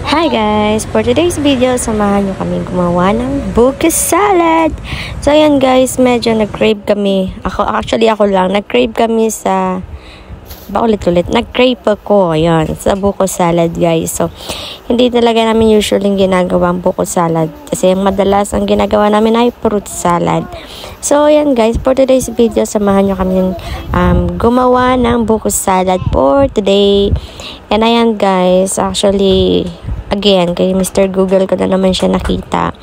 Hi guys! For today's video, samahan nyo kami gumawa ng buko salad. So ayan guys, medyo nag-crave kami. Ako lang, nag-crave kami sa... Nag-crave ako, ayan, sa buko salad guys. So, hindi talaga namin usually ginagawa ang buko salad. Kasi yung madalas ang ginagawa namin ay fruit salad. So, ayan guys, for today's video, samahan nyo kami gumawa ng buko salad for today. And ayan guys, actually, again, kay Mr. Google ko na naman siya nakita.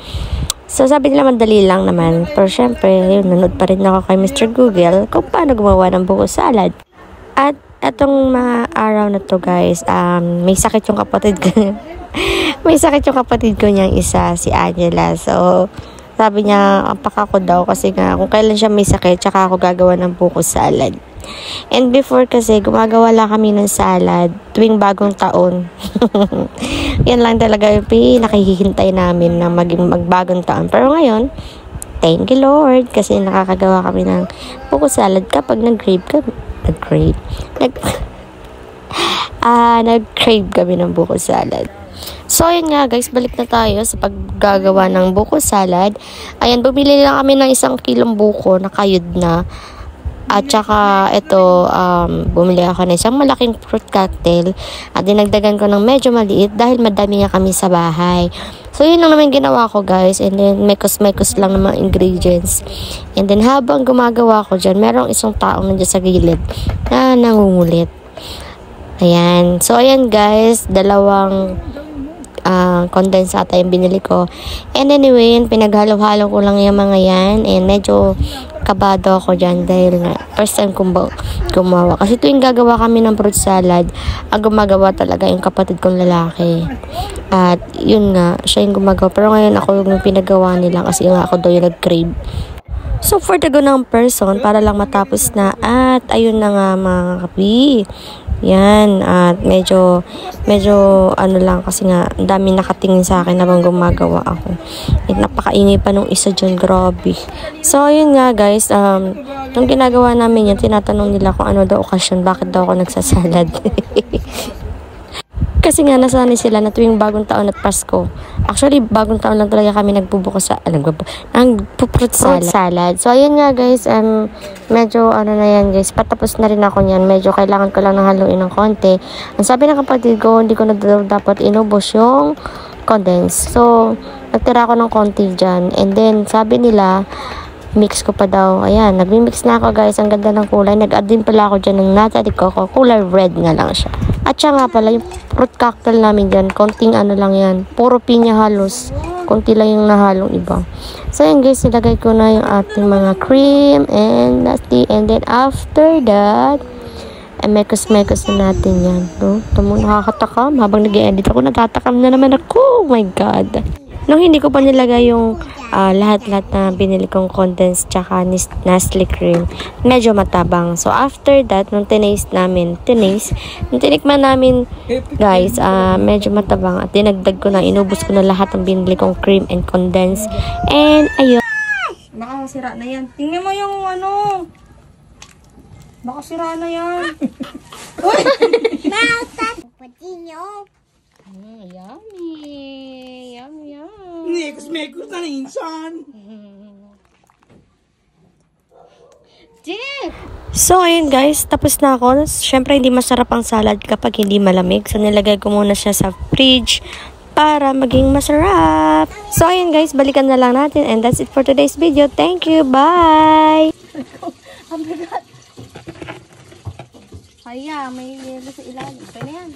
So, sabi nila madali lang naman. Pero syempre, yun, nanood pa rin ako kay Mr. Google kung paano gumawa ng buko salad. At etong mga araw na to guys, may sakit yung kapatid ko. May sakit yung kapatid ko niyang isa, si Angela. So, sabi niya, apak ako daw kasi nga kung kailan siya may sakit, tsaka ako gagawa ng buko salad. And before kasi, gumagawa lang kami ng salad tuwing bagong taon. Yan lang talaga yung pinakihihintay namin na magbagong taon. Pero ngayon, thank you Lord kasi nakakagawa kami ng buko salad kapag nag-crave kami ng buko salad. So, ayun nga guys, balik na tayo sa paggagawa ng buko salad. Ayan, bumili lang kami ng 1 kilong buko na kayod na. At saka, ito, bumili ako ng isang malaking fruit cocktail. At dinagdagan ko ng medyo maliit dahil madami nga kami sa bahay. So, yun lang naman ginawa ko guys. And then, mekos-mekos lang ng mga ingredients. And then, habang gumagawa ko dyan, merong isang taong nandiyan sa gilid na nangungulit. Ayan. So, ayan guys, 2 condensed ata yung binili ko. And anyway, pinaghalo-halo ko lang yung mga yan. And medyo kabado ako dyan dahil nga first time kong gumawa. Kasi tuwing gagawa kami ng fruit salad, ang gumagawa talaga yung kapatid kong lalaki. At yun nga, siya yung gumagawa. Pero ngayon ako yung pinagawa nila kasi nga ako daw yung nag-crave. So for the gunang person, para lang matapos na. At ayun na nga mga kapi. Yan, at medyo ano lang kasi nga dami nakatingin sa akin habang gumagawa ako. At napakaingay pa nung isa dyan, grabe. So ayun nga guys, nung ginagawa namin yan, tinatanong nila kung ano daw okasyon, bakit daw ako nagsasalad. Kasi nga nasanay sila na tuwing bagong taon at Pasko. Actually, bagong taon lang talaga kami nagbubuko sa fruit salad. So, ayun nga guys, medyo ano na yan guys, patapos na rin ako niyan. Medyo kailangan ko lang ng haluin ng konti. Ang sabi ng kapatid ko, hindi ko na dapat inubos yung condensed. So, nagtira ako ng konti dyan. And then, sabi nila, mix ko pa daw. Ayan, nagmi-mix na ako guys. Ang ganda ng kulay. Nag-add din pala ako dyan ng nata de coco. Kulay red nga lang siya. At siya nga pala, yung fruit cocktail namin dyan, konting ano lang yan. Puro pinya halos. Konti lang yung nahalong iba. So yan guys, nilagay ko na yung ating mga cream and nasty. And then after that, mekos-mekos na natin yan. No? Tamo, nakakatakam. Habang nag-edit ako, natatakam na naman ako. Oh my God. Nung hindi ko pa nilagay yung lahat-lahat na binili kong condensed tsaka Nestle cream, medyo matabang. So, after that, nung tinikman namin, guys, medyo matabang. At dinagdag ko na, inubos ko na lahat ng binili kong cream and condensed. And, ayun. Baka sira na yan. Tingnan mo yung ano. Baka sira na yan. Uy! Yummy! Yummy, yum! Mekos na insan! So, ayun guys, tapos na ako. Siyempre, hindi masarap ang salad kapag hindi malamig. So, nilagay ko muna siya sa fridge para maging masarap. So, ayun guys, balikan na lang natin. And that's it for today's video. Thank you. Bye! Ang bigat! Kaya, may yelo sa ilalim. Ito na yan.